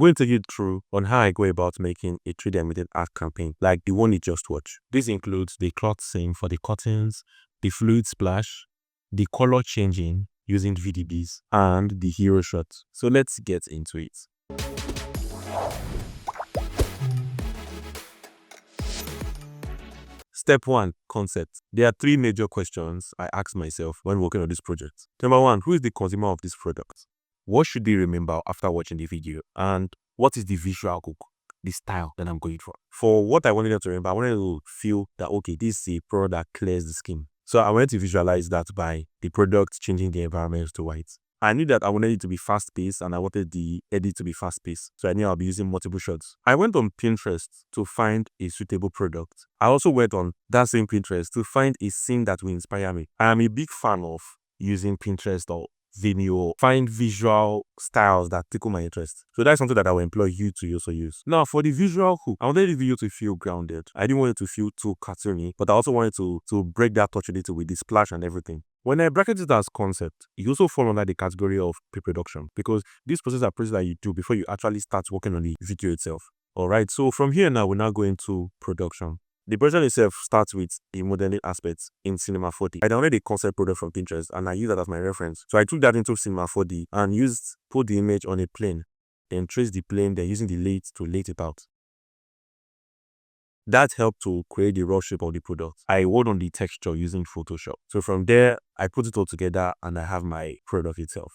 going to take you through on how I go about making a 3D animated art campaign like the one you just watched. This includes the cloth sim for the curtains, the fluid splash, the color changing using VDBs, and the hero shot. So let's get into it. Step 1. Concept. There are 3 major questions I ask myself when working on this project. Number 1. Who is the consumer of this product? What should they remember after watching the video? And what is the visual hook, the style that I'm going for? For what I wanted them to remember, I wanted to feel that, okay, this is a product that clears the skin. So I wanted to visualize that by the product changing the environment to white. I knew that I wanted it to be fast-paced and I wanted the edit to be fast-paced. So I knew I'll be using multiple shots. I went on Pinterest to find a suitable product. I also went on that same Pinterest to find a scene that will inspire me. I am a big fan of using Pinterest or Vimeo, find visual styles that tickle my interest. So that's something that I will employ you to also use. Now, for the visual hook, I wanted the video to feel grounded. I didn't want it to feel too cartoony, but I also wanted to break that touch a little with the splash and everything. When I bracket it as concept, it also falls under the category of pre-production because these processes are processes that you do before you actually start working on the video itself. Alright, so from here now, we're now going to production. The project itself starts with the modeling aspects in Cinema 4D. I downloaded a concept product from Pinterest and I used that as my reference. So I took that into Cinema 4D and put the image on a plane, then traced the plane, then using the lathe to lathe it out. That helped to create the raw shape of the product. I worked on the texture using Photoshop. So from there, I put it all together and I have my product itself.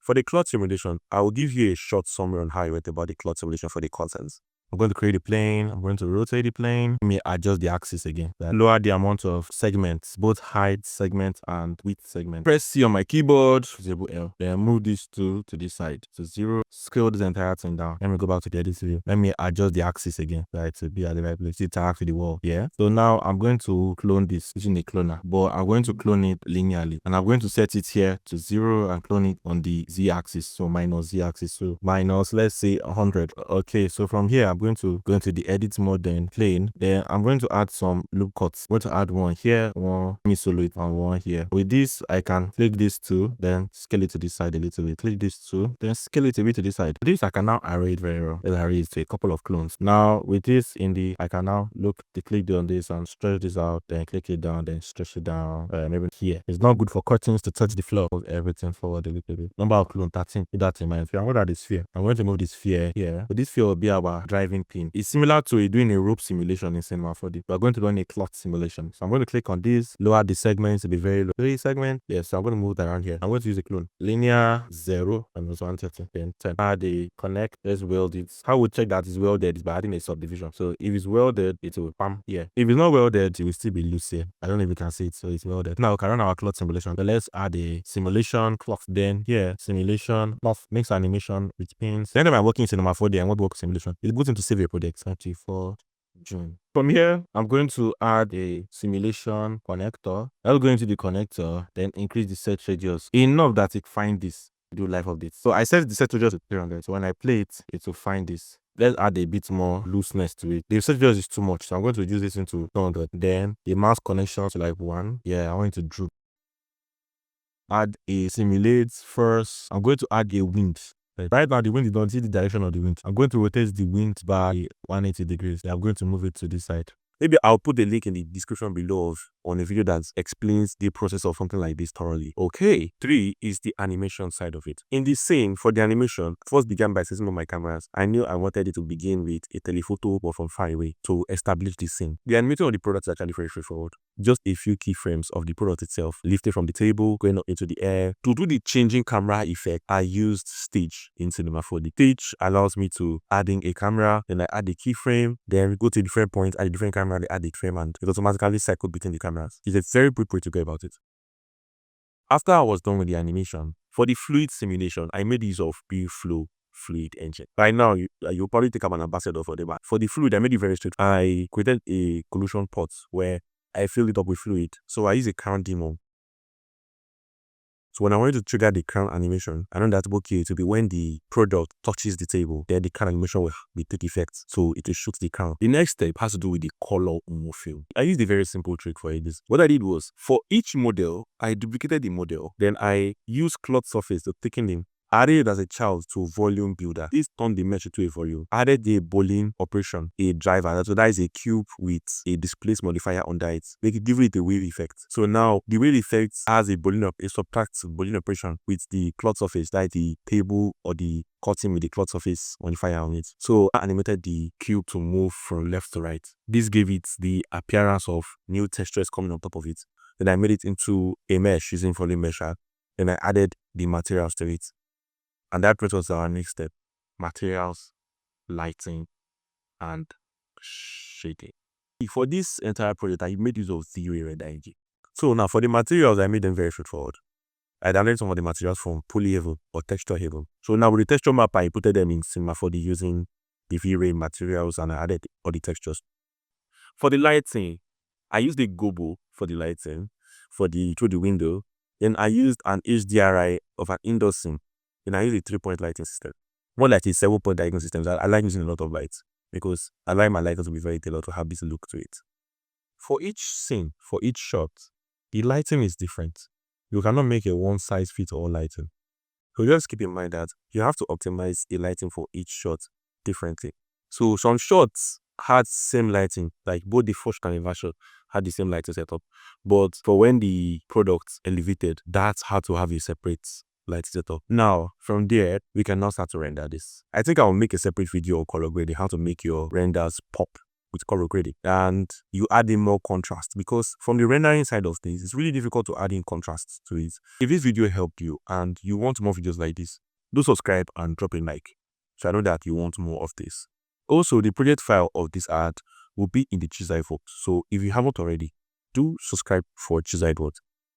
For the cloth simulation, I will give you a short summary on how I went about the cloth simulation for the curtains. I'm going to create a plane. I'm going to rotate the plane. Let me adjust the axis again. Lower the amount of segments, both height segment and width segment. Press C on my keyboard, disable L. Then move these two to this side. So 0. Scale this entire thing down. Let me go back to the edit view. Let me adjust the axis again. Right, to be at the right place. It interact with the wall. Yeah. So now I'm going to clone this using a cloner. But I'm going to clone it linearly. And I'm going to set it here to 0 and clone it on the Z axis. So minus Z axis. So minus, let's say 100. Okay, so from here I'm going to go into the edit mode, then plane. Then I'm going to add some loop cuts. I'm going to add one here, one, let me solo it, and one here. With this, I can click this two, then scale it to this side a little bit. Click this two, then scale it a bit to this side. This I can now array it very well. Let's array it to a couple of clones. Now with this I can now click on this and stretch this out, then click it down, then stretch it down. Maybe here. It's not good for curtains to touch the floor. Move everything forward a little bit. Number of clone 13. Keep that in mind. I'm going to add the sphere. I'm going to move this sphere here. So this sphere will be our driving pin. It's similar to doing a rope simulation in Cinema 4D. We're going to run a cloth simulation. So I'm going to click on this, lower the segments to be very low. 3 segment. Yes, so I'm going to move that around here. I'm going to use a clone. Linear 0 and 130, then 10. Add the connect. Let's weld it. How we check that it's welded is by adding a subdivision. So if it's welded, it will bam here. If it's not welded, it will still be loose here. I don't know if you can see it, so it's welded. Now we can run our cloth simulation. So let's add a simulation cloth. Then here, simulation cloth, mix animation with pins. The end of my working in Cinema 4D and what work simulation. It's good to save your project. 24 June. From here, I'm going to add a simulation connector. I'll go into the connector, then increase the set radius enough that it find this. Do live updates. So I set the set radius to 300. So when I play it, it will find this. Let's add a bit more looseness to it. The set radius is too much, so I'm going to reduce this into 200. Then the mouse connection to like 1. Yeah, I want it to droop. Add a simulate first. I'm going to add a wind. Right now, the wind, you don't see the direction of the wind. I'm going to rotate the wind by 180 degrees. I'm going to move it to this side. Maybe I'll put the link in the description below on a video that explains the process of something like this thoroughly. Okay, 3 is the animation side of it. In the scene, for the animation, first began by setting up my cameras. I knew I wanted it to begin with a telephoto but from far away to establish the scene. The animation of the product is actually very straightforward. Just a few keyframes of the product itself, lifted from the table, going up into the air. To do the changing camera effect, I used Stage in Cinema 4D. Stage allows me to adding a camera, then I add the keyframe, then go to different points, add a different camera, they add the frame, and it automatically cycles between the cameras. It's a very good way to go about it. After I was done with the animation, for the fluid simulation, I made use of BFlow fluid engine. Right now, you'll probably think I'm an ambassador for them, but for the fluid, I made it very straight. I created a collision pot where I filled it up with fluid. So I use a current demo. So when I wanted to trigger the crown animation, I know that okay, to be when the product touches the table, then the crown animation will take effect. So it will shoot the crown. The next step has to do with the color morphing. I used a very simple trick for this. What I did was, for each model, I duplicated the model. Then I used cloth surface to thicken them. Added it as a child to volume builder. This turned the mesh into a volume. Added the bowling operation, a driver. So that is a cube with a displace modifier under it. Make it give it a wave effect. So now the wave effect has a bowling a subtract bowling operation with the cloth surface, that is the table or the curtain with the cloth surface modifier on it. So I animated the cube to move from left to right. This gave it the appearance of new textures coming on top of it. Then I made it into a mesh using volume mesher. Then I added the materials to it. And that was our next step: materials, lighting, and shading. For this entire project, I made use of theory red IG. So now for the materials, I made them very straightforward. I downloaded some of the materials from Polyhaven or Texture Haven. So now with the texture map, I put them in Cinema 4D using the V-Ray materials, and I added all the textures. For the lighting, I used the gobo for the lighting through the window. Then I used an HDRI of an indoor scene. Then I used a 3-point lighting system. More like a 7-point lighting system. I like using a lot of lights because I like my lighting to be very tailored, to have this look to it. For each scene, for each shot, the lighting is different. You cannot make a one-size-fits-all lighting. So just keep in mind that you have to optimize the lighting for each shot differently. So some shots had same lighting, like both the first and the last shot had the same lighting setup. But for when the product elevated, that's how to have a separate light setup. Now, from there, we can now start to render this. I think I'll make a separate video on color grading, how to make your renders pop with color grading. And you add in more contrast, because from the rendering side of things, it's really difficult to add in contrast to it. If this video helped you and you want more videos like this, do subscribe and drop a like, so I know that you want more of this. Also, the project file of this art will be in the Cheezi Vault. So if you haven't already, do subscribe for Cheezi Vault.